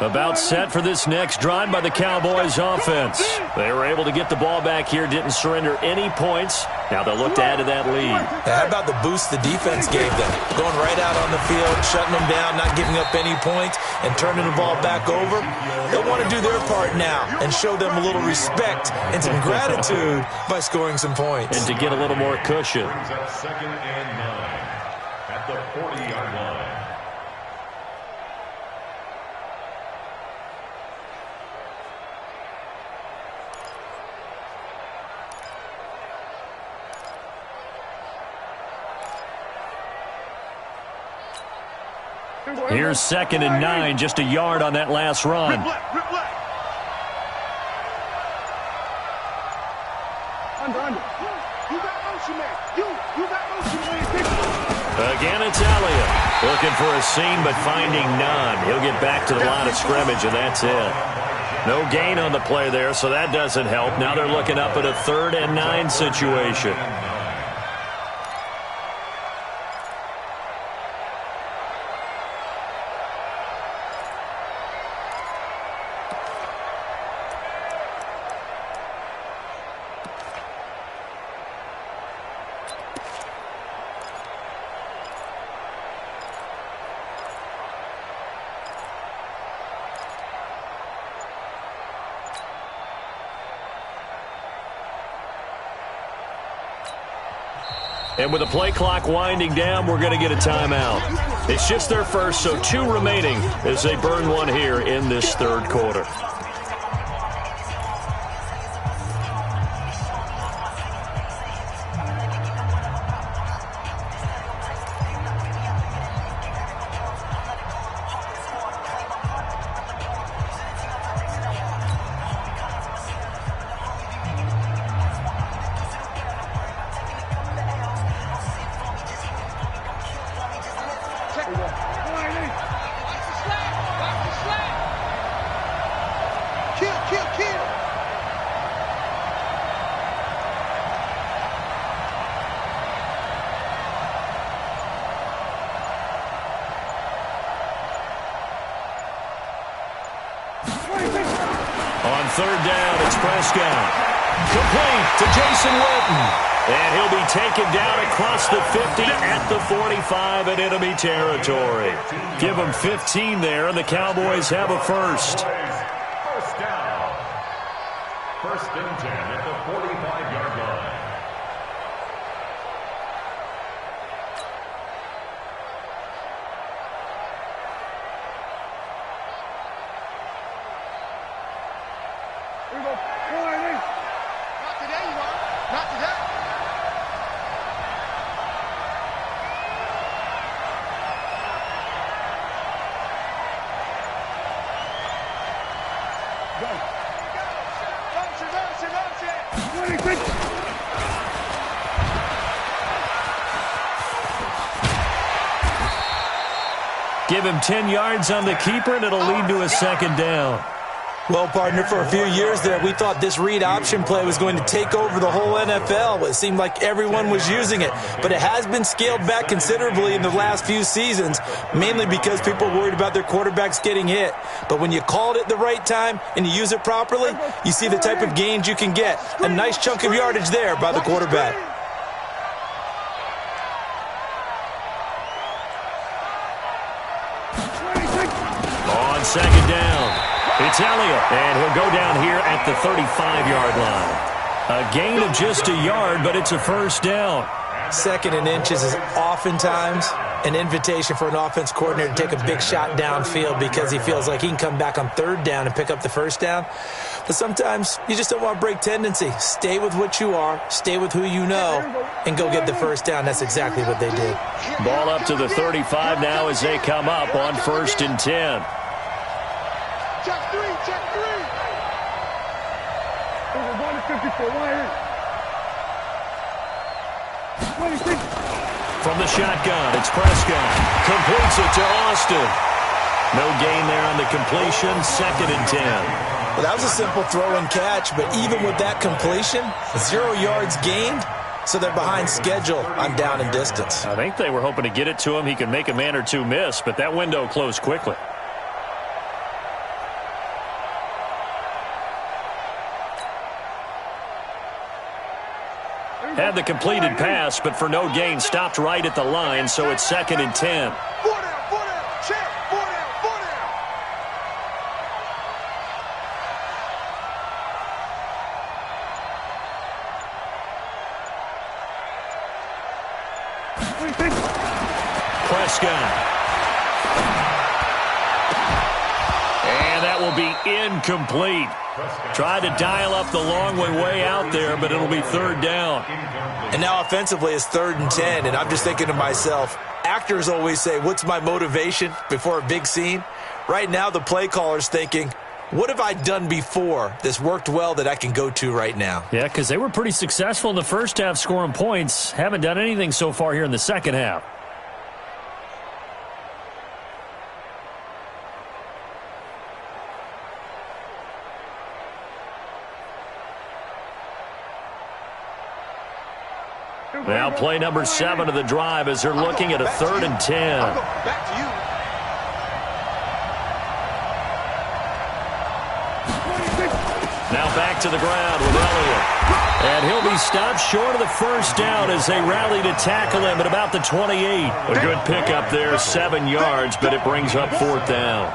About set for this next drive by the Cowboys offense. They were able to get the ball back here, didn't surrender any points. Now they'll look to add to that lead. How about the boost the defense gave them? Going right out on the field, shutting them down, not giving up any points, and turning the ball back over. They want to do their part now and show them a little respect and some gratitude by scoring some points. And to get a little more cushion. Second and 9 at the 40-yard line. Here's 2nd and 9, just a yard on that last run. Again, it's Elliott. Looking for a seam, but finding none. He'll get back to the line of scrimmage, and that's it. No gain on the play there, so that doesn't help. Now they're looking up at a 3rd and 9 situation. And with the play clock winding down, we're going to get a timeout. It's just their first, so 2 remaining as they burn one here in this 3rd quarter. On 3rd down, it's Prescott. Complete to Jason Witten. And he'll be taken down across the 50 at the 45 in enemy territory. Give him 15 there, and the Cowboys have a first. First down. 1st and 10 at the 45-yard line. Not today, you are. Not today. Give him 10 yards on the keeper, and it'll lead to a 2nd down. Well, partner, for a few years there, we thought this read option play was going to take over the whole NFL. It seemed like everyone was using it, but it has been scaled back considerably in the last few seasons, mainly because people are worried about their quarterbacks getting hit. But when you call it at the right time and you use it properly, you see the type of gains you can get. A nice chunk of yardage there by the quarterback. On 2nd down, it's Elliott, and he'll go down here at the 35-yard line. A gain of just a yard, but it's a first down. 2nd and inches is oftentimes an invitation for an offense coordinator to take a big shot downfield because he feels like he can come back on 3rd down and pick up the first down. But sometimes you just don't want to break tendency. Stay with what you are, stay with who you know, and go get the first down. That's exactly what they did. Ball up to the 35 now as they come up on 1st and 10. Check 3, check 3. Over 154, From the shotgun, it's Prescott. Completes it to Austin. No gain there on the completion, 2nd and 10. Well, that was a simple throw and catch, but even with that completion, 0 yards gained, so they're behind schedule on down and distance. I think they were hoping to get it to him. He could make a man or two miss, but that window closed quickly. Had the completed pass, but for no gain, stopped right at the line, so it's 2nd and 10. 4 down, check, 4 down, 4 down. Prescott. And that will be incomplete. Tried to dial up the long way out there, but it'll be 3rd down. And now offensively it's 3rd and 10, and I'm just thinking to myself, actors always say, what's my motivation before a big scene? Right now the play caller's thinking, what have I done before that's worked well that I can go to right now? Yeah, because they were pretty successful in the first half scoring points. Haven't done anything so far here in the second half. Now play number 7 of the drive as they're looking at a 3rd and 10. Back to you. Now back to the ground with Elliott. And he'll be stopped short of the first down as they rally to tackle him at about the 28. A good pickup there, 7 yards, but it brings up 4th down.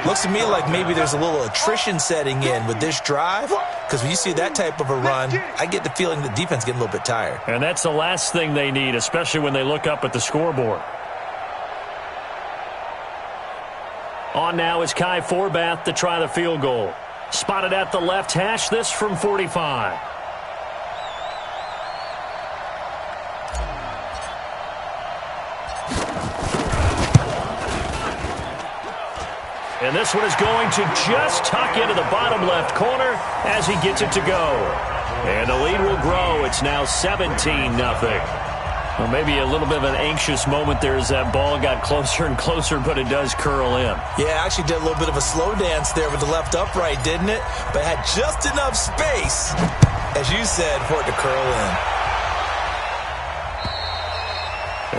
Looks to me like maybe there's a little attrition setting in with this drive, because when you see that type of a run, I get the feeling the defense getting a little bit tired. And that's the last thing they need, especially when they look up at the scoreboard. On now is Kai Forbath to try the field goal. Spotted at the left hash, this from 45. And this one is going to just tuck into the bottom left corner as he gets it to go. And the lead will grow. It's now 17-0. Well, maybe a little bit of an anxious moment there as that ball got closer and closer, but it does curl in. Yeah, actually did a little bit of a slow dance there with the left upright, didn't it? But had just enough space, as you said, for it to curl in.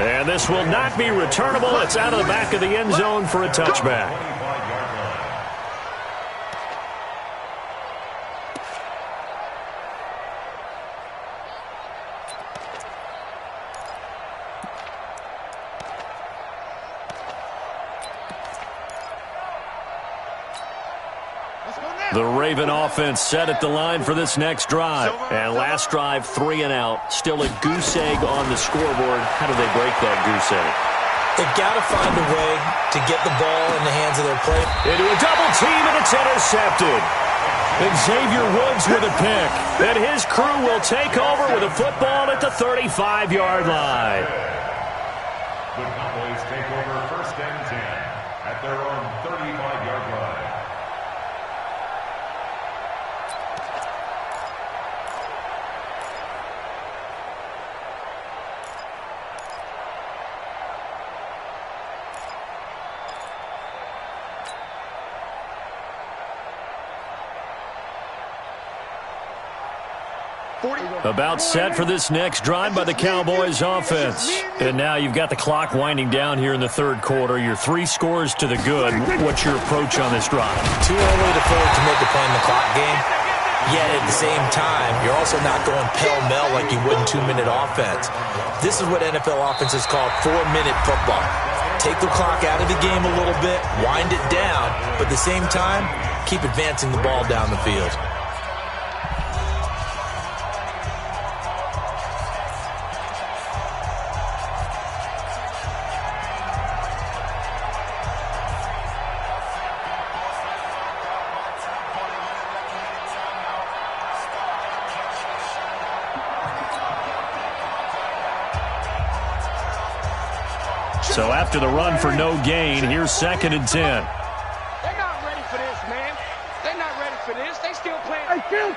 And this will not be returnable. It's out of the back of the end zone for a touchback. The Raven offense set at the line for this next drive. And last drive, 3 and out. Still a goose egg on the scoreboard. How do they break that goose egg? They've got to find a way to get the ball in the hands of their play. Into a double team, and it's intercepted. And Xavier Woods with a pick. And his crew will take over with a football at the 35-yard line. The Cowboys take over 1st and 10 at their own 35-yard line. About set for this next drive by the Cowboys offense. And now you've got the clock winding down here in the 3rd quarter. You're 3 scores to the good. What's your approach on this drive? Too early to feel to make a play in the clock game. Yet at the same time, you're also not going pell-mell like you would in 2-minute offense. This is what NFL offenses call 4-minute football. Take the clock out of the game a little bit, wind it down, but at the same time, keep advancing the ball down the field. So after the run for no gain, here's 2nd and 10. They're not ready for this, man. They're not ready for this. They still playing. Hey, kill.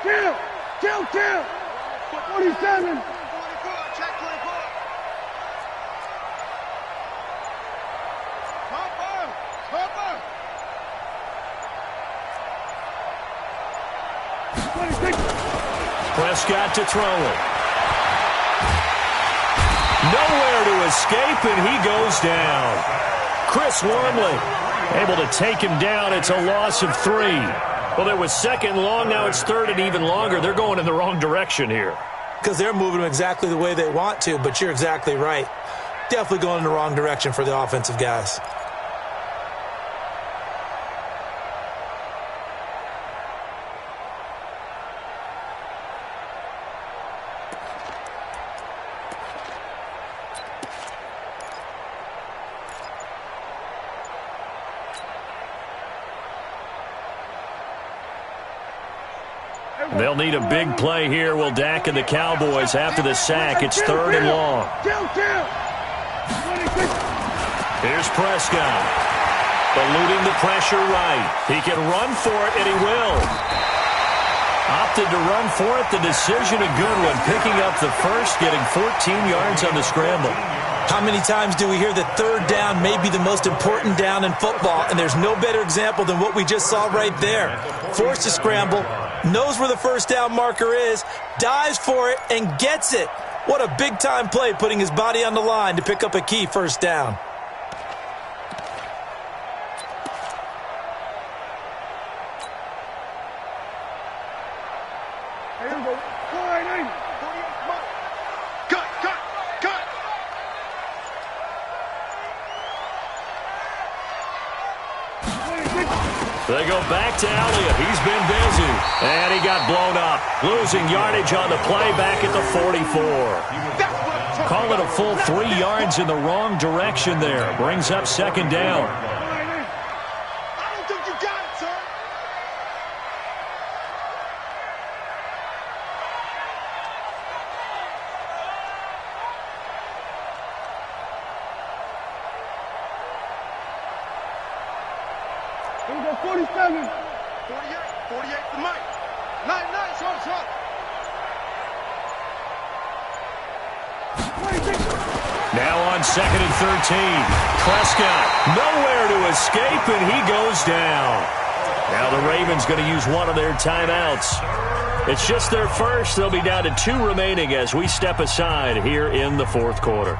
47. 24, check 24. Harper. Prescott to throw it. Nowhere to escape, and he goes down. Chris Wormley able to take him down. It's a loss of 3. Well, there was 2nd long. Now it's 3rd and even longer. They're going in the wrong direction here. because they're moving them exactly the way they want to, but you're exactly right. Definitely going in the wrong direction for the offensive guys. They'll need a big play here. Will Dak and the Cowboys after the sack. It's 3rd and long. Here's Prescott. Eluding the pressure right. He can run for it, and he will. Opted to run for it. The decision a good one. Picking up the first, getting 14 yards on the scramble. How many times do we hear that 3rd down may be the most important down in football, and there's no better example than what we just saw right there. Forced to scramble, knows where the 1st down marker is, dives for it, and gets it. What a big-time play, putting his body on the line to pick up a key 1st down. They go back to Elliott. He's been busy. And he got blown up. Losing yardage on the play back at the 44. Call it a full 3 yards in the wrong direction there. Brings up 2nd down. I don't think you got it, sir. Here we go, 47. 48 to Mike. Nice, short. Now on 2nd and 13. Prescott nowhere to escape, and he goes down. Now the Ravens going to use one of their timeouts. It's just their first. They'll be down to 2 remaining as we step aside here in the 4th quarter.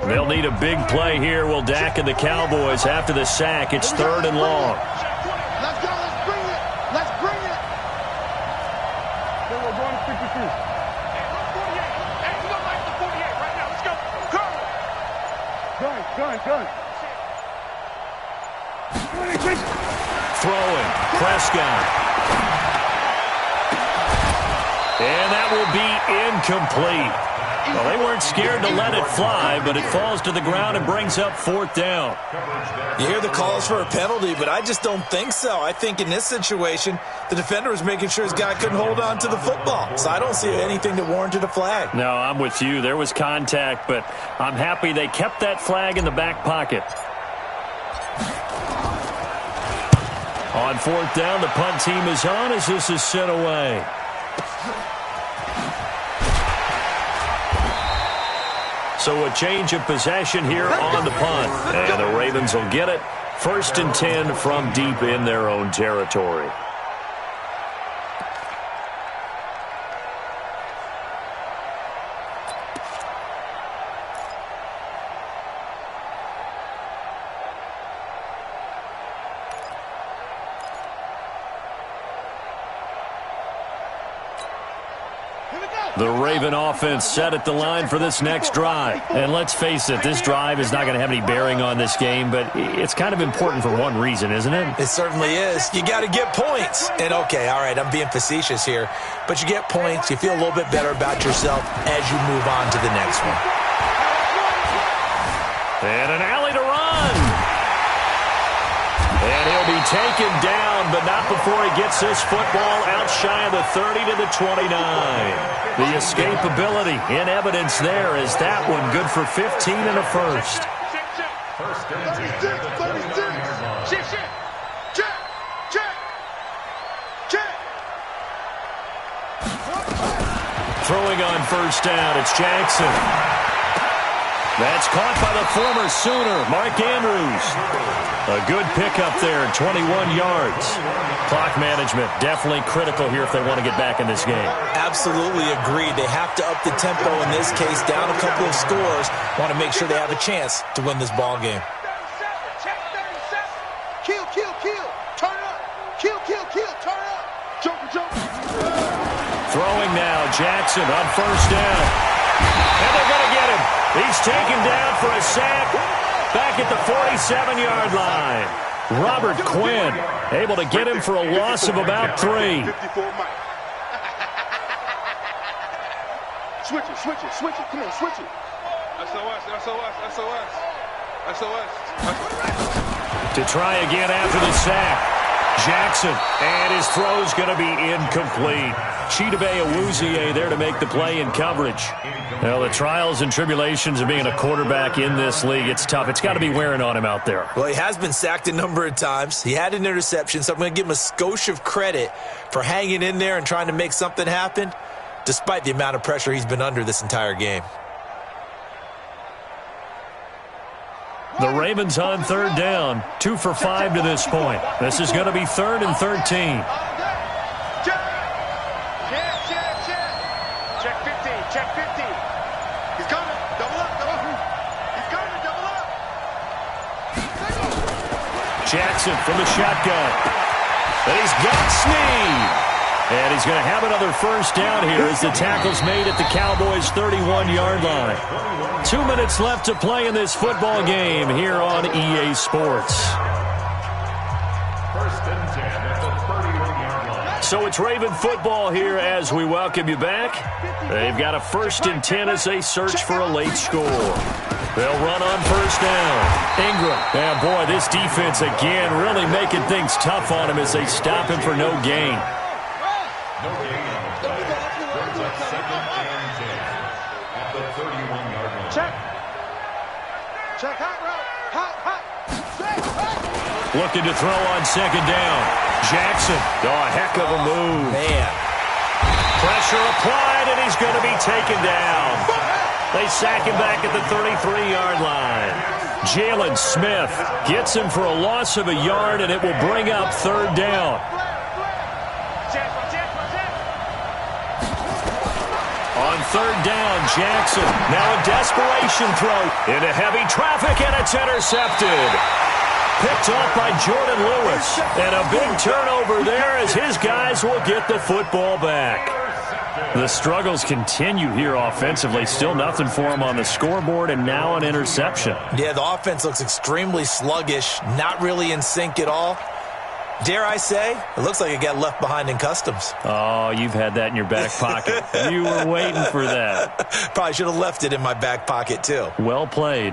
They'll need a big play here. Will Dak and the Cowboys after the sack. It's 3rd and long. Let's go. Let's bring it. Then we're going to 52. Hey, 48. Hey, we don't like the 48 right now. Let's go. Gun. Throwing. Prescott. And that will be incomplete. Well, they weren't scared to let it fly, but it falls to the ground and brings up 4th down. You hear the calls for a penalty, but I just don't think so. I think in this situation, the defender was making sure his guy couldn't hold on to the football. So I don't see anything that warranted a flag. No, I'm with you. There was contact, but I'm happy they kept that flag in the back pocket. On 4th down, the punt team is on as this is sent away. So a change of possession here on the punt. And the Ravens will get it. 1st and 10 from deep in their own territory. The Raven offense set at the line for this next drive. And let's face it, this drive is not going to have any bearing on this game, but it's kind of important for one reason, isn't it? It certainly is. You got to get points. And okay, all right, I'm being facetious here, but you get points, you feel a little bit better about yourself as you move on to the next one. And an alley to run. And he'll be taken down, but not before he gets this football out shy of the 30 to the 29. The escapability in evidence there is that one good for 15 and a first. 36. Check. Throwing on 1st down, it's Jackson. That's caught by the former Sooner, Mark Andrews. A good pickup there, 21 yards. Clock management definitely critical here if they want to get back in this game. Absolutely agreed. They have to up the tempo in this case, down a couple of scores. Want to make sure they have a chance to win this ball game. Check 37. Kill, kill, kill. Turn up. Kill, kill, kill. Turn up. Joker, joker. Throwing now, Jackson on first down. And they're going to get him. He's taken down for a sack back at the 47-yard line. Robert Quinn able to get him for a loss of about 3. 54 Mike. Switch it, switch it, switch it. Come on, switch it. SOS, SOS, SOS. SOS. To try again after the sack. Jackson, and his throw's going to be incomplete. Chidobe Awuzie there to make the play in coverage. Well, the trials and tribulations of being a quarterback in this league, it's tough. It's got to be wearing on him out there. Well, he has been sacked a number of times. He had an interception, so I'm going to give him a skosh of credit for hanging in there and trying to make something happen, despite the amount of pressure he's been under this entire game. The Ravens on third down, 2 for 5 to this point. This is going to be 3rd and 13. Check 15, check 15. He's coming. Double up, double up. He's coming, double up. Jackson from the shotgun. And he's got Snead. And he's going to have another first down here as the tackle's made at the Cowboys' 31-yard line. 2 minutes left to play in this football game here on EA Sports. First and 10 at the 31-yard line. So it's Raven football here as we welcome you back. They've got a 1st and 10 as they search for a late score. They'll run on first down. Ingram. And boy, this defense again really making things tough on him as they stop him for no gain. No gain on the play. Brings up 2nd and 10 at the 31-yard line. Check. Check hot route. Hot. Check. Looking to throw on 2nd down. Jackson. Oh, a heck of a move. Man. Pressure applied, and he's going to be taken down. They sack him back at the 33-yard line. Jalen Smith gets him for a loss of a yard, and it will bring up 3rd down. On 3rd down, Jackson. Now a desperation throw into heavy traffic, and it's intercepted. Picked off by Jordan Lewis. And a big turnover there as his guys will get the football back. The struggles continue here offensively. Still nothing for him on the scoreboard, and now an interception. Yeah, the offense looks extremely sluggish, not really in sync at all. Dare I say, it looks like it got left behind in customs. Oh, you've had that in your back pocket. You were waiting for that. Probably should have left it in my back pocket, too. Well played.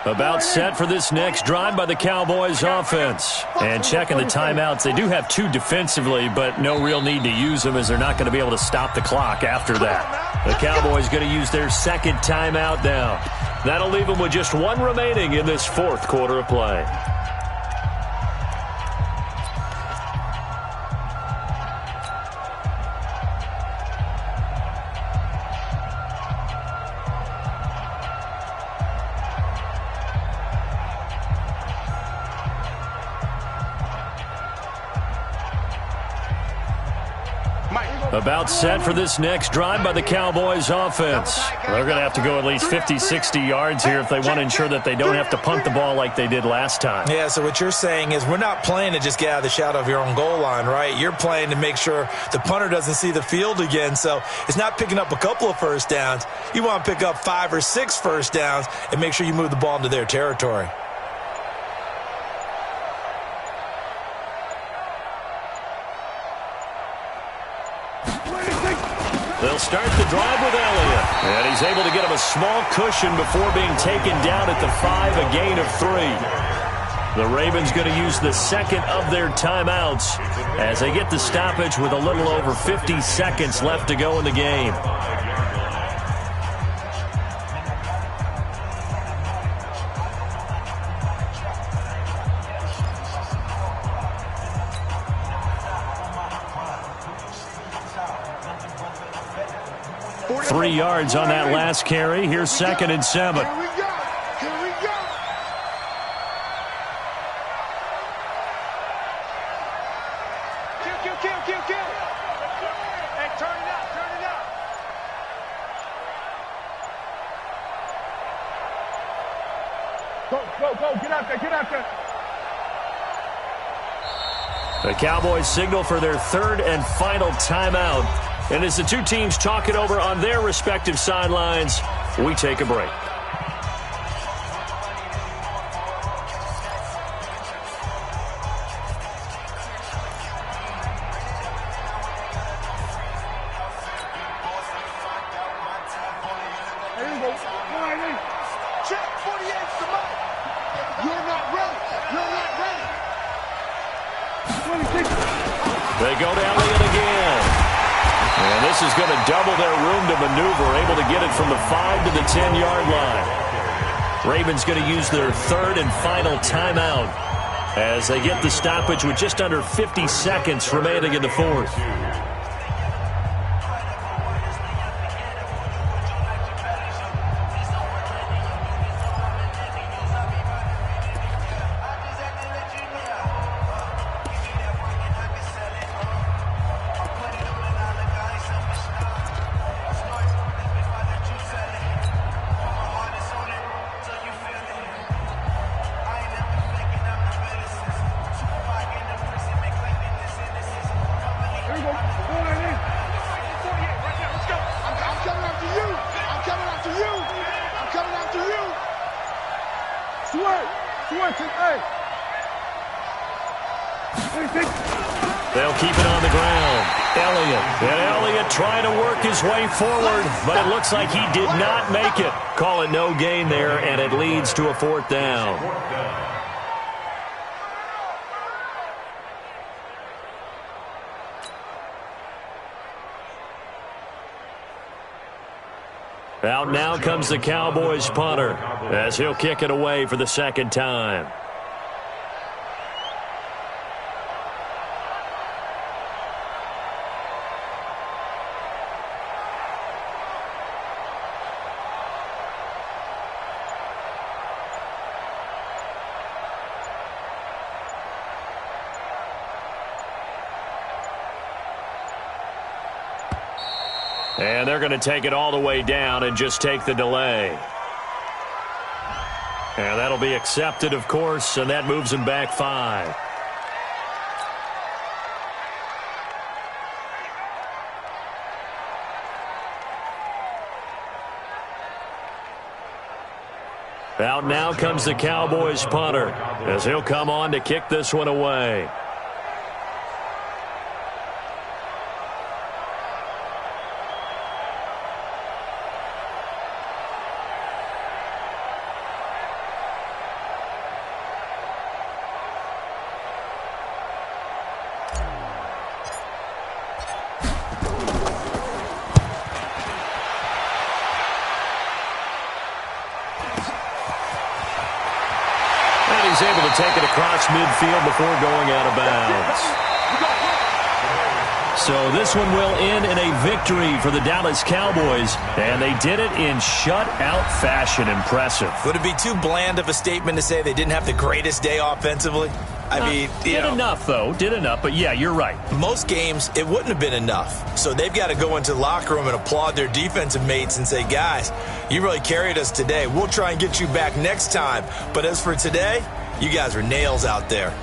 About set for this next drive by the Cowboys offense. And checking the timeouts. They do have 2 defensively, but no real need to use them as they're not going to be able to stop the clock after that. The Cowboys going to use their 2nd timeout now. That'll leave them with just 1 remaining in this 4th quarter of play. About set for this next drive by the Cowboys offense. They're going to have to go at least 50, 60 yards here if they want to ensure that they don't have to punt the ball like they did last time. Yeah, so what you're saying is we're not playing to just get out of the shadow of your own goal line, right? You're playing to make sure the punter doesn't see the field again. So it's not picking up a couple of first downs. You want to pick up 5 or 6 first downs and make sure you move the ball into their territory. They'll start the drive with Elliott. And he's able to get him a small cushion before being taken down at the 5, a gain of 3. The Ravens going to use the 2nd of their timeouts as they get the stoppage with a little over 50 seconds left to go in the game. 3 yards on that last carry. Here's 2nd and 7. Here we go. Here we go. Kill. Hey, turn it up. Go. Get out there. The Cowboys signal for their 3rd and final timeout. And as the two teams talk it over on their respective sidelines, we take a break. Check 48's the mark. You're not ready. They go to Elliott again. And this is going to double their room to maneuver, able to get it from the 5 to the 10-yard line. Ravens going to use their 3rd and final timeout as they get the stoppage with just under 50 seconds remaining in the 4th. They'll keep it on the ground. Elliott trying to work his way forward, but it looks like he did not make it. Call it no gain there, and it leads to a 4th down. Out now comes the Cowboys punter as he'll kick it away for the 2nd time. And they're going to take it all the way down and just take the delay. And that'll be accepted, of course, and that moves them back 5. Out now comes the Cowboys punter as he'll come on to kick this one away. He's able to take it across midfield before going out of bounds. So this one will end in a victory for the Dallas Cowboys, and they did it in shutout fashion. Impressive. Would it be too bland of a statement to say they didn't have the greatest day offensively? I mean, did enough, though. Did enough, but yeah, you're right. Most games, it wouldn't have been enough. So they've got to go into the locker room and applaud their defensive mates and say, guys, you really carried us today. We'll try and get you back next time. But as for today, you guys are nails out there.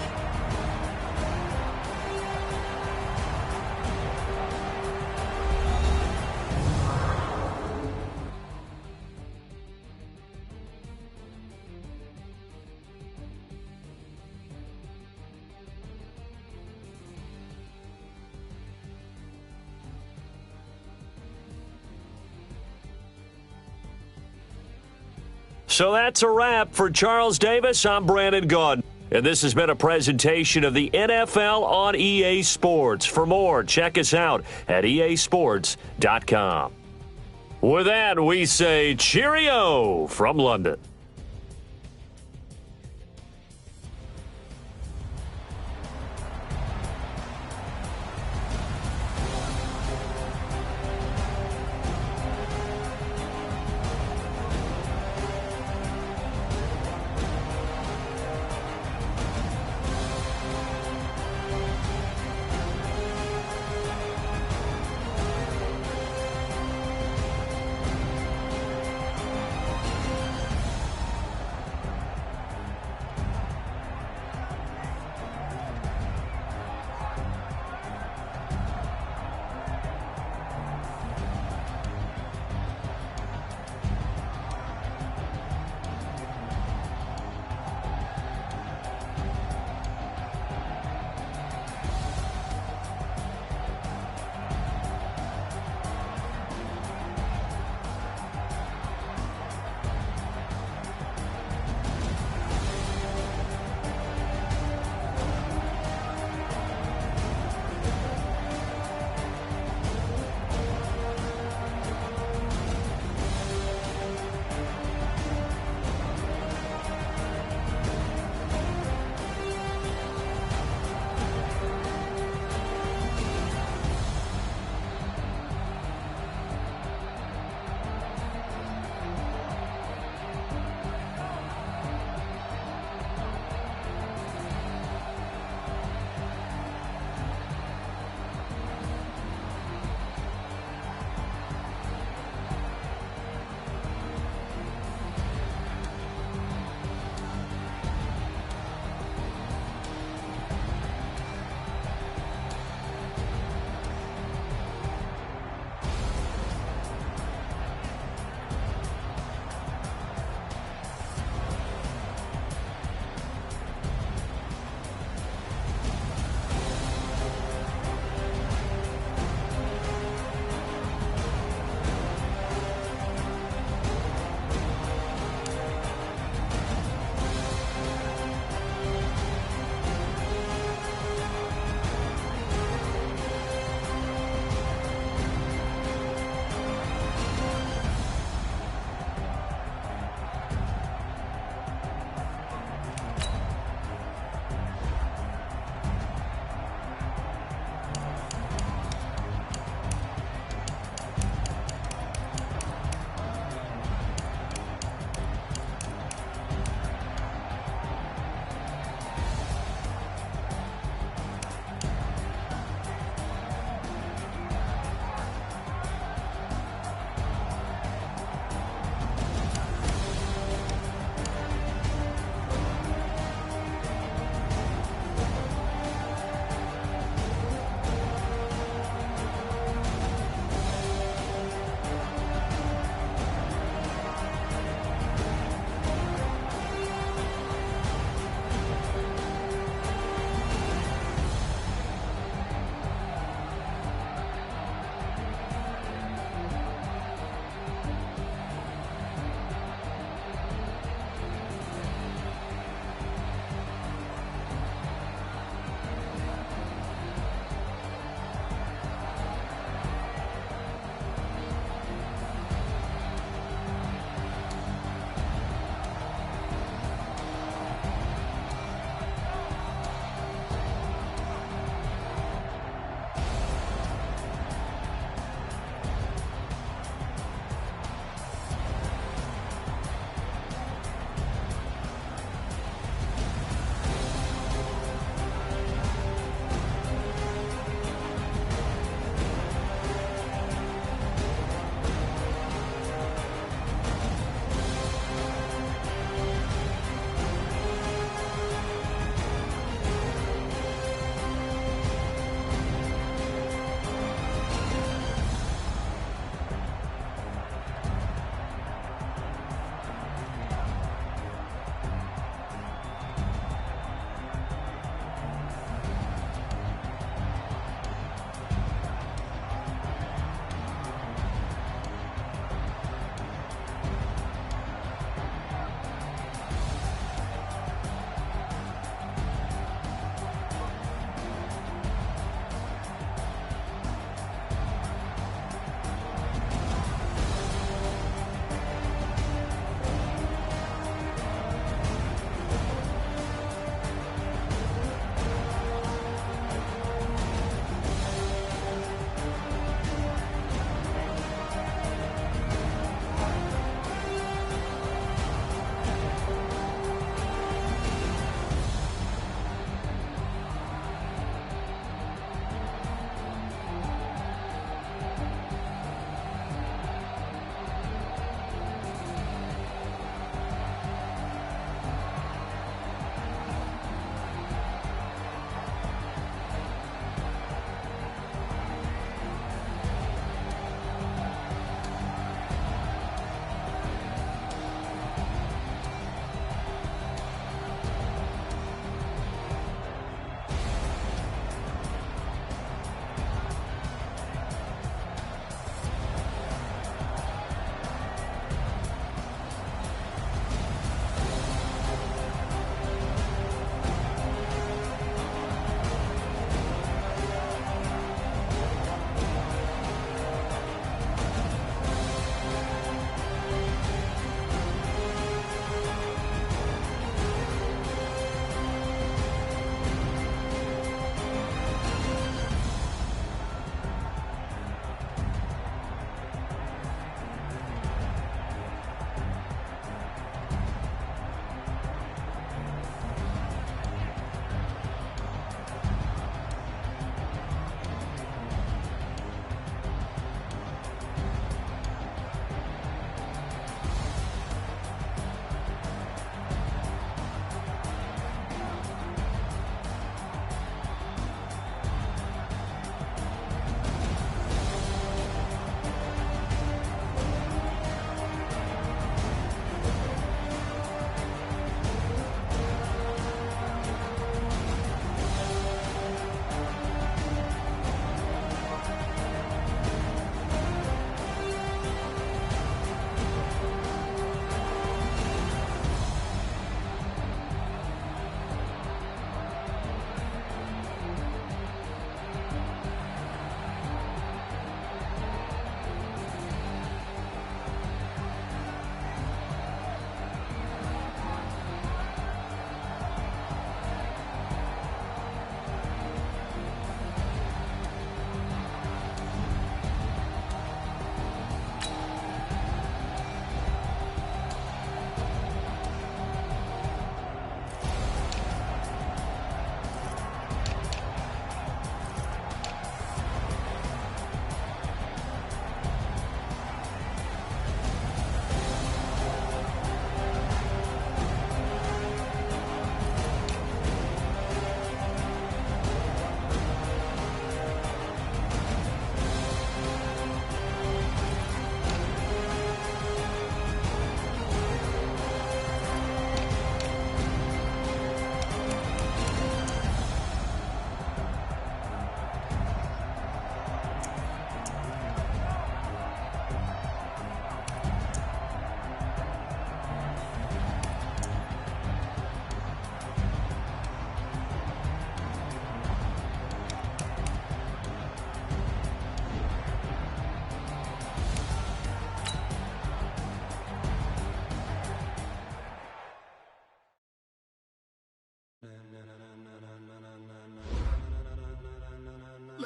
So that's a wrap for Charles Davis. I'm Brandon Gaudin. And this has been a presentation of the NFL on EA Sports. For more, check us out at easports.com. With that, we say cheerio from London.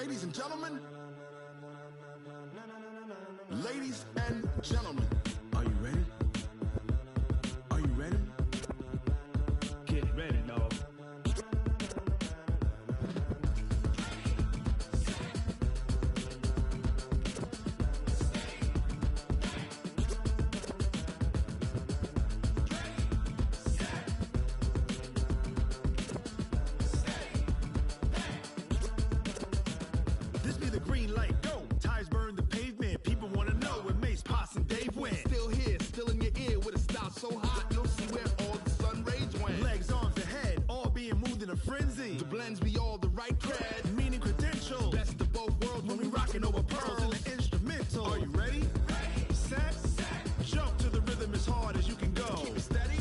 ladies and gentlemen. Ladies and gentlemen. Are you ready? Are you ready? Get ready, dog. This be the green light, go. Tires burn the pavement. People wanna know where Mace, Potts, and Dave went. Still here, still in your ear with a style so hot, you'll see where all the sun rays went. Legs, arms, and head, all being moved in a frenzy. The blends be all the right cred, meaning credentials. Best of both worlds when we rockin' over pearls in the instrumental. Are you ready? Set, jump to the rhythm as hard as you can go. Keep it steady,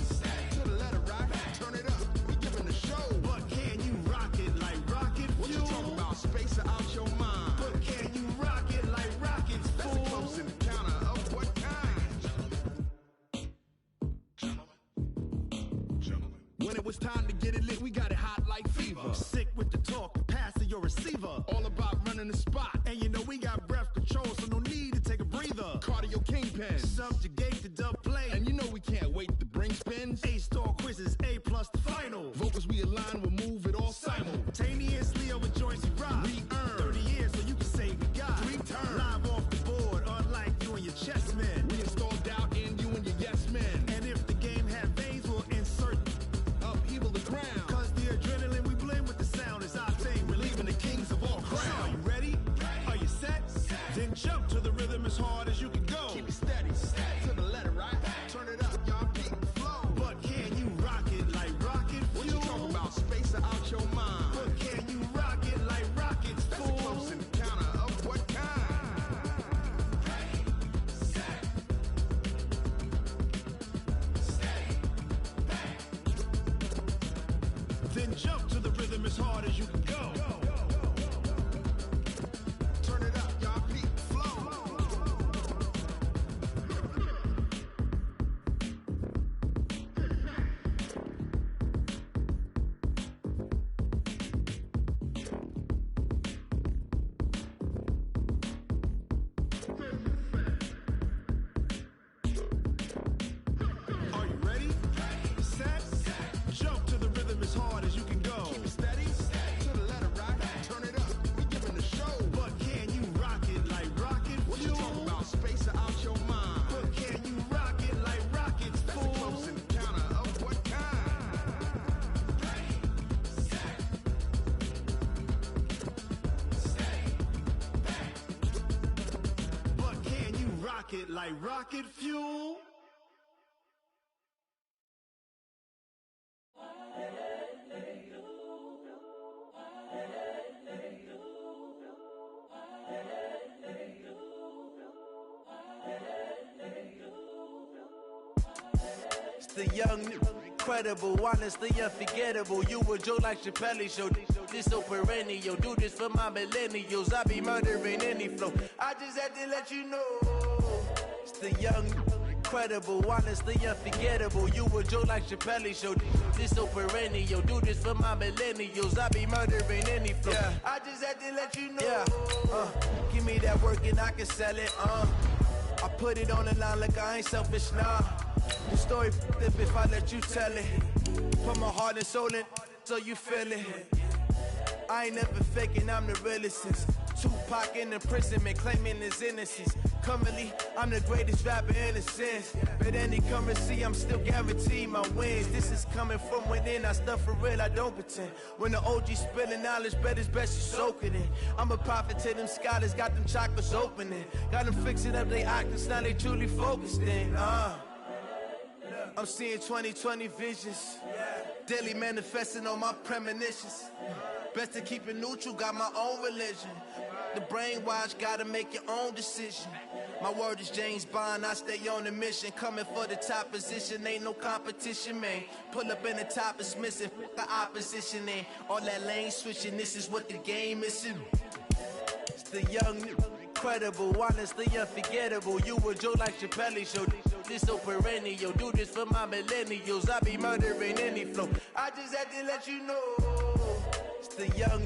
to the letter right, turn it up, we giving the show. But can you rock it like rocket fuel? What you talking about, space or out your mind? But can you rock it like rockets, fool? That's a close encounter of what kind? Gentlemen. When it was time to get it lit, we got it hot like fever. Sick with the talk, pass to your receiver. All about running the spot, and you know we got breath control, so no need to take a breather. Cardio kingpin, subjugate the dub play, and you know we can't wait to bring spins. A-star quizzes, A+ the final. Vocals we align, we'll move it all simultaneously over joints we rock. We earn 30 years, so you can say we got 3 turns. Live off the board, unlike you and your chess men. We install doubt in you and your yes men. And if the game had veins, we'll insert upheaval the ground. Cause the adrenaline we blend with the sound is our thing, relieving the kings of all crowns. So are you ready? Are you set? Then jump to the rhythm as hard as you can go. Keep it steady, to the letter right. Turn it up, y'all beat the flow. But can you rock it like rocket fuel? What you talking about, space or out your mind? But can you rock it like rockets, fool? That's a close encounter of what kind? Then jump to the rhythm as hard as you can go. Turn it up, y'all beat the flow. Are you ready? Set, jump to the rhythm as hard as you can go. Keep it steady, to the letter right. Turn it up, we giving the show. But can you rock it like rocket fuel? What you talking about, space or out your mind? But can you rock it like rockets, fool? That's a close encounter of what kind? But can you rock it like rocket fuel? It's the young, incredible, honestly unforgettable. You a joke like Chappelle show. This so perennial. Do this for my millennials. I be murdering any flow. I just had to let you know. It's the young, incredible, honestly unforgettable. You a joke like Chappelle show. This so perennial. Do this for my millennials. I be murdering any flow. Yeah. I just had to let you know. Yeah. Give me that work and I can sell it. I put it on the line like I ain't selfish now. The story flip if I let you tell it. Put my heart and soul in so you feel it. I ain't never faking, I'm the realest since Tupac in imprisonment, claiming his innocence. Currently, I'm the greatest rapper in a sense. But any currency, I'm still guaranteed my wins. This is coming from within, I stuff for real, I don't pretend. When the OG spilling knowledge, bet it's best you soak it in. I'm a prophet to them scholars, got them chakras opening. Got them fixing up they octaves, now they truly focused in. I'm seeing 2020 visions, daily manifesting on my premonitions. Best to keep it neutral, got my own religion. The brainwash, gotta make your own decision. My word is James Bond, I stay on a mission. Coming for the top position, ain't no competition, man. Pull up in the top is missing, fuck the opposition, ain't all that lane switching, this is what the game is. It's the young, incredible, honestly unforgettable. You a joke like Chappelle show. This so perennial, do this for my millennials. I be murdering any flow. I just had to let you know. It's the young,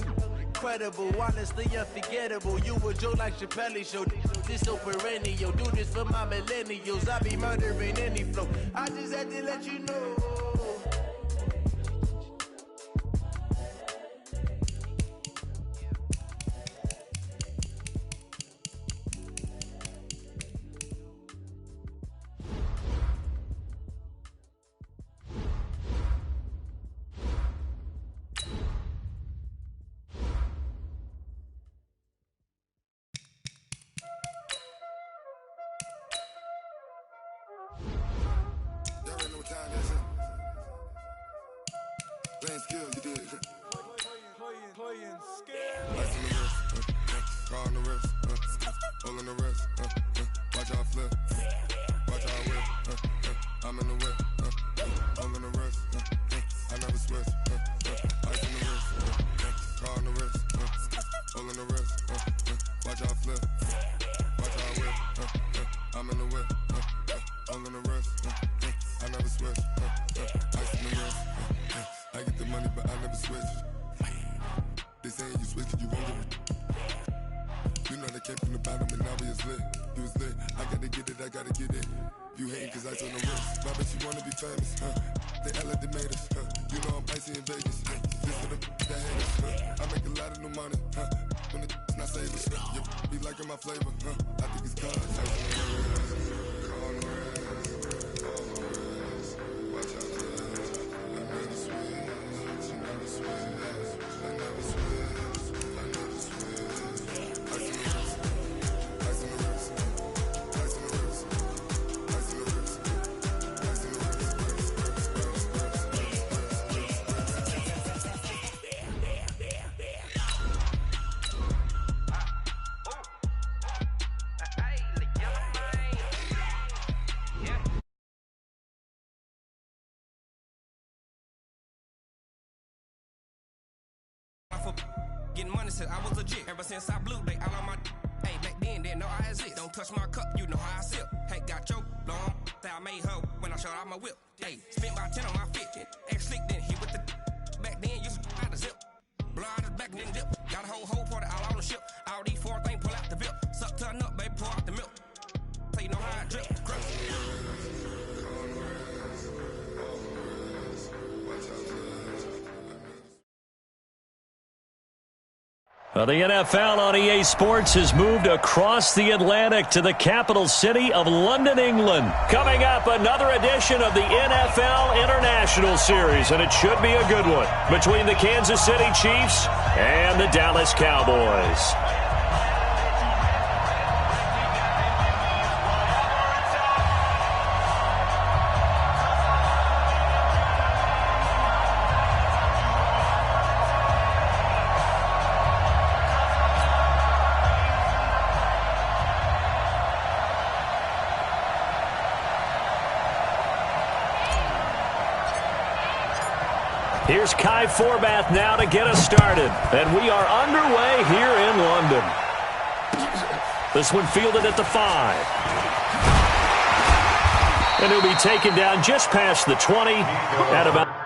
incredible, honestly unforgettable. You a joke like Chappelle Show. This so perennial. Do this for my millennials. I be murdering any flow. I just had to let you know. Playing skill, you did. Playing skill. Ice on the wrist, car on the wrist, hole in the wrist, watch out flip, watch out whip, I'm in the whip, hole in the wrist, I never switch, ice on the wrist, car on the wrist, hole in the wrist, watch out flip, watch out whip, I'm in the whip, hole in the wrist, I never switch, ice in the wrist. I get the money, but I never switch. They saying you switch it, you won't get it. You know they came from the bottom and now we is lit. You was lit, I gotta get it, I gotta get it. You hating cause I told no wrist. But you wanna be famous, They elevators, You know I'm icy in Vegas, This for the that haters, I make a lot of new money, When the not savers, You be liking my flavor, I think it's cause watch out. Getting money since I was legit. Ever since I blew, they all on my. Hey, back then, didn't know I exist. Don't touch my cup, you know how I sip. Hey, got your long. That I made her when I showed out my whip. Hey, spent about 10 on my fit. Ex slick, then hit with the. Back then, used to out the zip. Blow out his back, then dip. Got a whole party all on the ship. All these four things pull out the VIP. Suck to a nut, baby, pour out the milk. So you know how I drip. The NFL on EA Sports has moved across the Atlantic to the capital city of London, England. Coming up, another edition of the NFL International Series, and it should be a good one, between the Kansas City Chiefs and the Dallas Cowboys. Here's Kai Forbath now to get us started. And we are underway here in London. This one fielded at the 5. And he'll be taken down just past the 20 at about...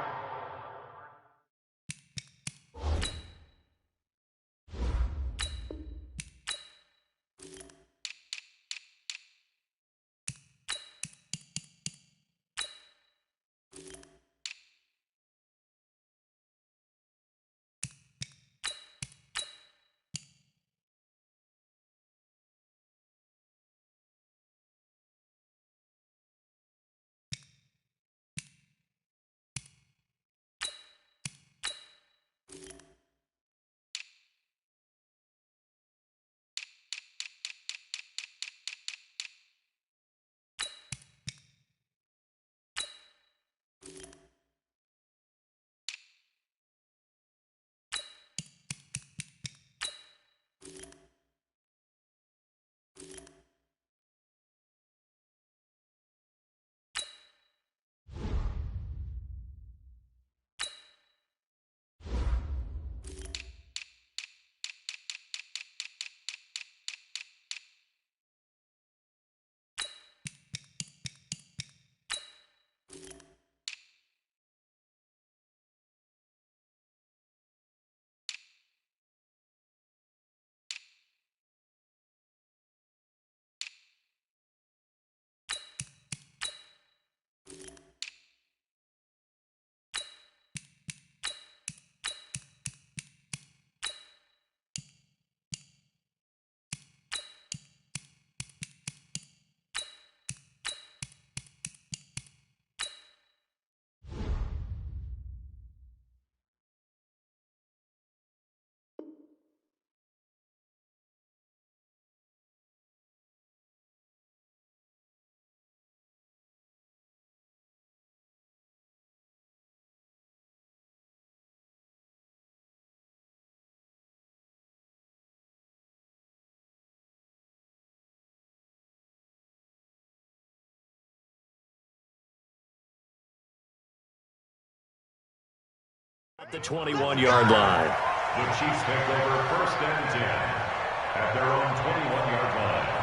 The 21-yard line. The Chiefs take over 1st and 10 at their own 21-yard line.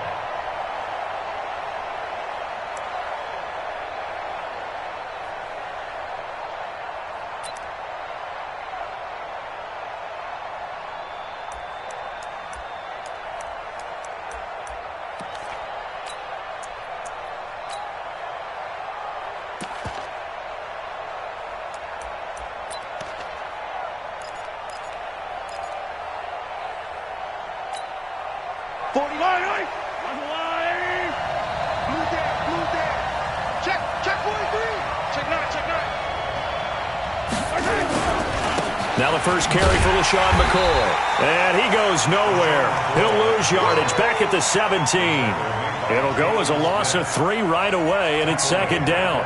Now the first carry for LaShawn McCoy. And he goes nowhere. He'll lose yardage back at the 17. It'll go as a loss of 3 right away, and it's 2nd down.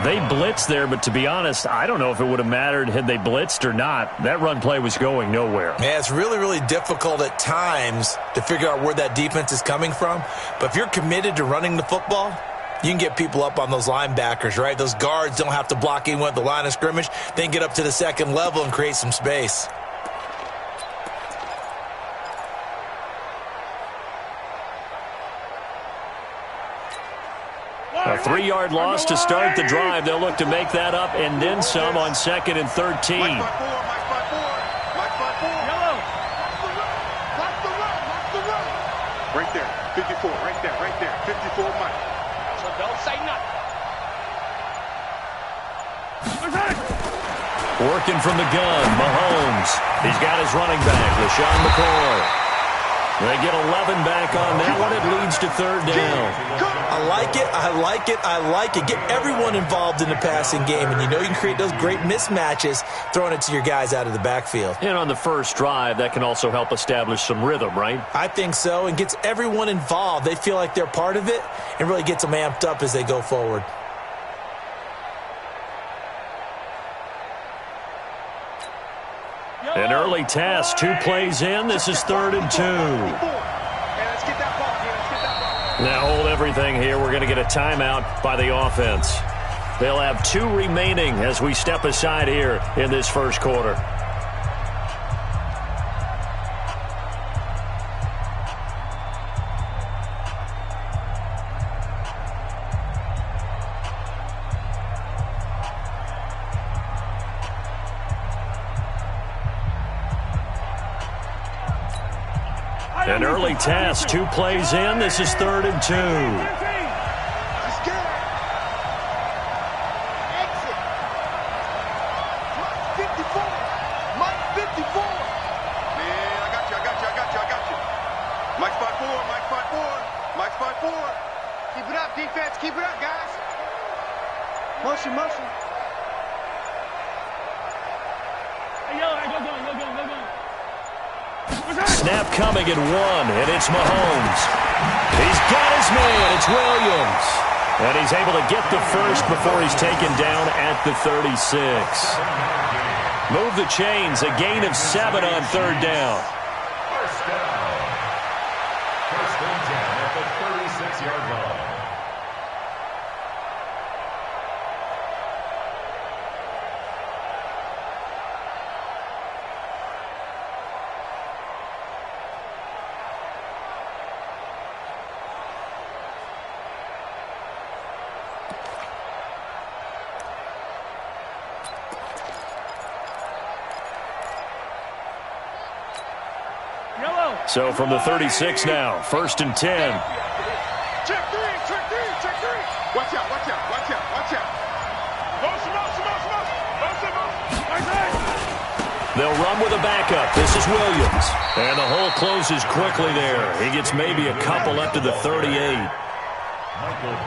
They blitzed there, but to be honest, I don't know if it would have mattered had they blitzed or not. That run play was going nowhere. Yeah, it's really, really difficult at times to figure out where that defense is coming from. But if you're committed to running the football, you can get people up on those linebackers, right? Those guards don't have to block anyone at the line of scrimmage. They can get up to the 2nd level and create some space. A 3-yard loss to start the drive. They'll look to make that up and then some on 2nd and 13. Right there, 54, right there, 54 Mike. So don't say nothing. Working from the gun, Mahomes. He's got his running back, LaShawn McCoy. They get 11 back on that one. It leads to 3rd down. I like it. I like it. I like it. Get everyone involved in the passing game, and you know you can create those great mismatches throwing it to your guys out of the backfield. And on the first drive, that can also help establish some rhythm, right? I think so, and gets everyone involved. They feel like they're part of it and really gets them amped up as they go forward. An early test, 2 plays in. This is 3rd and 2. Now hold everything here. We're going to get a timeout by the offense. They'll have 2 remaining as we step aside here in this first quarter. An early test, 2 plays in. This is 3rd and 2. Keep it up, defense. Keep it up, guys. Motion. Hey, go. Snap coming at 1, and it's Mahomes. He's got his man. It's Williams. And he's able to get the first before he's taken down at the 36. Move the chains. A gain of 7 on 3rd down. First down. 1st and 10 at the 36-yard line. So from the 36 now, 1st and 10. Check three. Watch out. They'll run with a backup. This is Williams. And the hole closes quickly there. He gets maybe a couple up to the 38.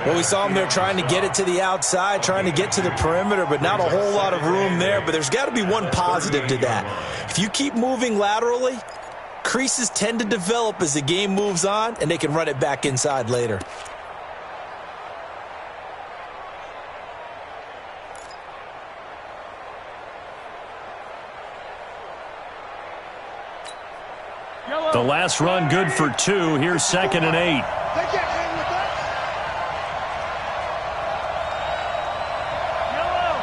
Well, we saw him there trying to get it to the outside, trying to get to the perimeter, but not a whole lot of room there. But there's got to be one positive to that. If you keep moving laterally, creases tend to develop as the game moves on, and they can run it back inside later. The last run good for 2. Here's 2nd and 8. They can't hang with us. Yellow.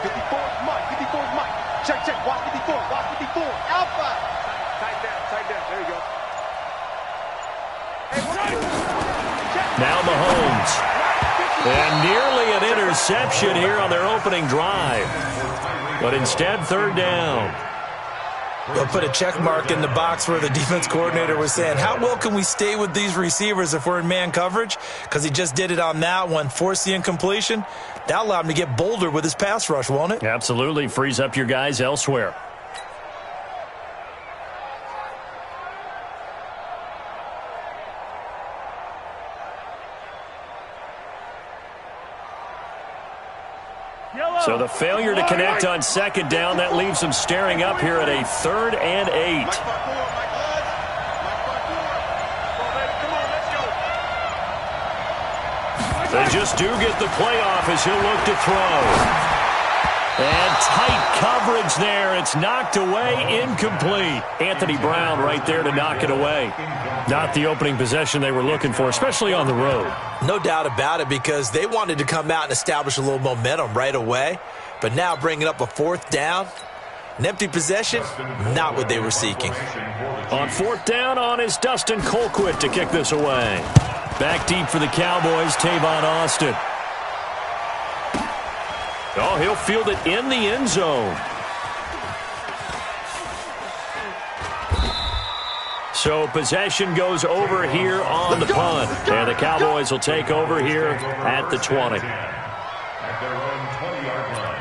54 Mike. Check, check. Watch 54. Watch 54. Alpha. Tight down. There you go. Now Mahomes. And nearly an interception here on their opening drive. But instead, third down. They'll put a check mark in the box where the defense coordinator was saying, how well can we stay with these receivers if we're in man coverage? Because he just did it on that one, forced the incompletion. That allowed him to get bolder with his pass rush, won't it? Absolutely. Frees up your guys elsewhere. So the failure to connect on second down, that leaves them staring up here at a 3rd and 8. They just do get the playoff as he'll look to throw. And tight coverage there. It's knocked away, incomplete. Anthony Brown right there to knock it away. Not the opening possession they were looking for, especially on the road. No doubt about it, because they wanted to come out and establish a little momentum right away. But now bringing up a 4th down, an empty possession, not what they were seeking. On 4th down is Dustin Colquitt to kick this away. Back deep for the Cowboys, Tavon Austin. Oh, he'll field it in the end zone. So possession goes over here on the punt. And the Cowboys will take over here at the 20. At their own 20-yard line.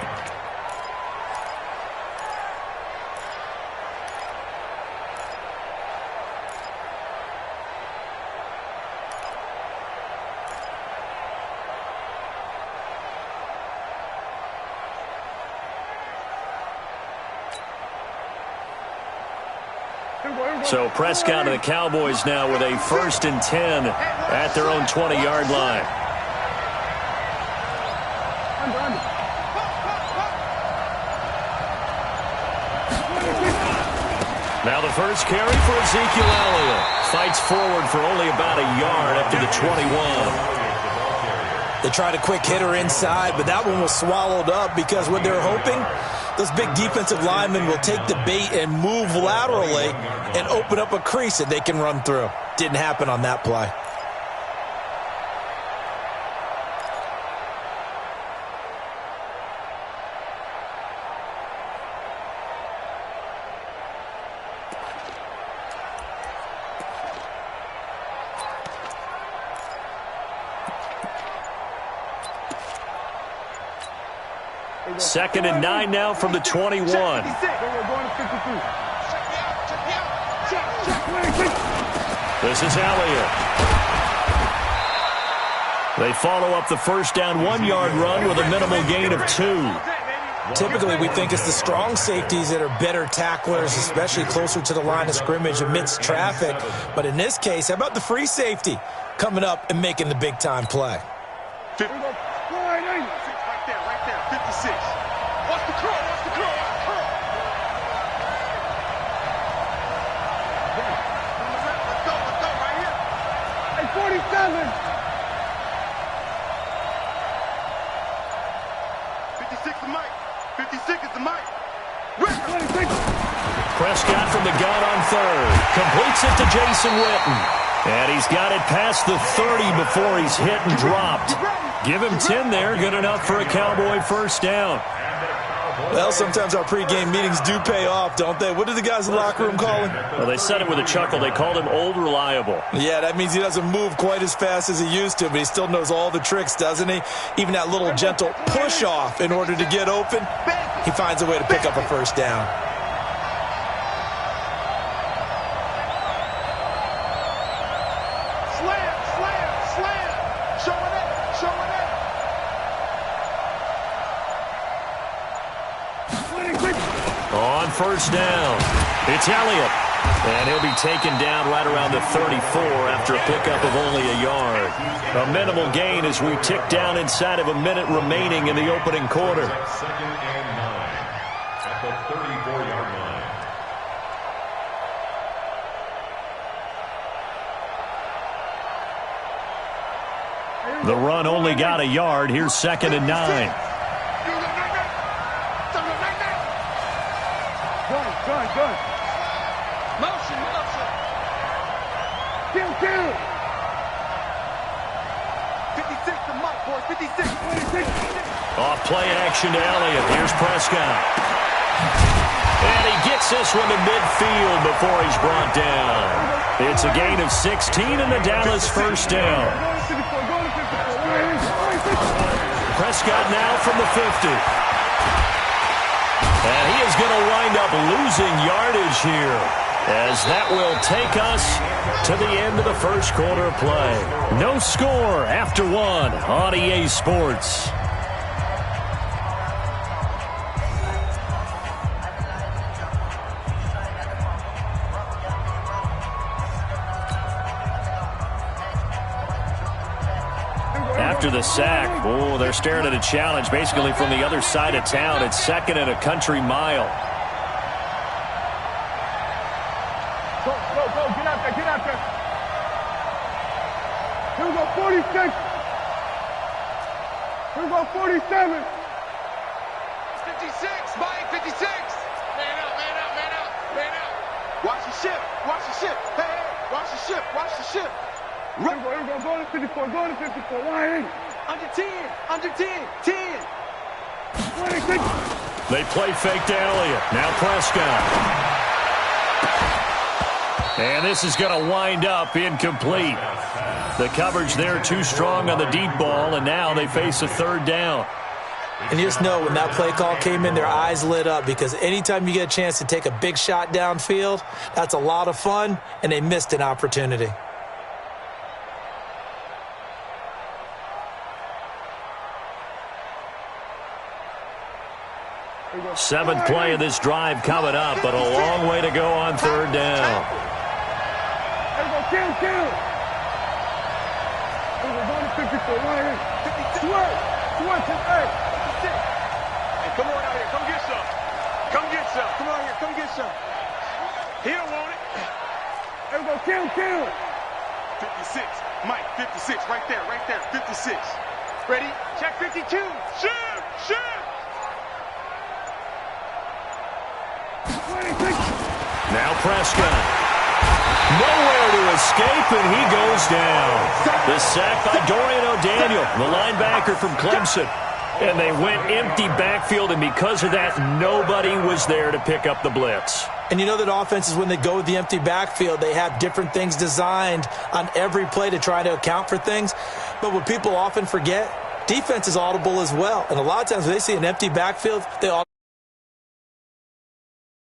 So Prescott and the Cowboys now with a 1st and 10 at their own 20-yard line. Now the first carry for Ezekiel Elliott. Fights forward for only about a yard up to the 21. They tried a quick hitter inside, but that one was swallowed up because what they're hoping, those big defensive linemen will take the bait and move laterally and open up a crease that they can run through. Didn't happen on that play. Second and 9 now from the 21. This is Elliott. They follow up the first down 1-yard run with a minimal gain of 2. Typically, we think it's the strong safeties that are better tacklers, especially closer to the line of scrimmage amidst traffic. But in this case, how about the free safety coming up and making the big-time play? Right there, 56. Watch the curl, watch the curl, watch the curl. Let's go, right here. Hey, 47. 56 is Mike. 56 is the Mike. Prescott from the gun on 3rd. Completes it to Jason Witten. And he's got it past the 30 before he's hit and dropped. Give him 10 there. Good enough for a Cowboy first down. Well, sometimes our pregame meetings do pay off, don't they? What do the guys in the locker room call him? Well, they said it with a chuckle. They called him Old Reliable. Yeah, that means he doesn't move quite as fast as he used to, but he still knows all the tricks, doesn't he? Even that little gentle push-off in order to get open, he finds a way to pick up a first down. On first down, it's Elliott. And he'll be taken down right around the 34 after a pickup of only a yard. A minimal gain as we tick down inside of a minute remaining in the opening quarter. 2nd and 9 at the 34-yard line. The run only got a yard. Here's 2nd and 9. Gun. Motion. Kill. 56 to Mike, boys. 56. Off play action to Elliott. Here's Prescott. And he gets this one to midfield before he's brought down. It's a gain of 16 and the Dallas first down. Prescott now from the 50. And he is going to wind up losing yardage here, as that will take us to the end of the first quarter of play. No score after one on EA Sports. After the sack, they're staring at a challenge basically from the other side of town. It's second and a country mile. Go. Get out there. Here we go, 46. Here we go, 47. 56, Mike, 56. Man out. Watch the ship. Hey, watch the ship. Here we go, go to 54, Line. Under 10. 26. They play fake to Elliott. Now Prescott. And this is going to wind up incomplete. The coverage there too strong on the deep ball, and now they face a third down. And you just know when that play call came in, their eyes lit up, because anytime you get a chance to take a big shot downfield, that's a lot of fun, and they missed an opportunity. Seventh play of this drive coming up, but a long way to go on third down. Here we go, kill. Here we go, going to 54, Line. 12, 28. Hey, come on out here. Come get some. Come on here. Come get some. He don't want it. Here we go, kill. 56. Mike, 56. Right there. 56. Ready? Check 52. Shoot. 26. Now Prescott. Nowhere to escape, and he goes down. The sack by Dorian O'Daniel, the linebacker from Clemson. And they went empty backfield, and because of that, nobody was there to pick up the blitz. And you know that offenses, when they go with the empty backfield, they have different things designed on every play to try to account for things. But what people often forget, defense is audible as well. And a lot of times when they see an empty backfield, they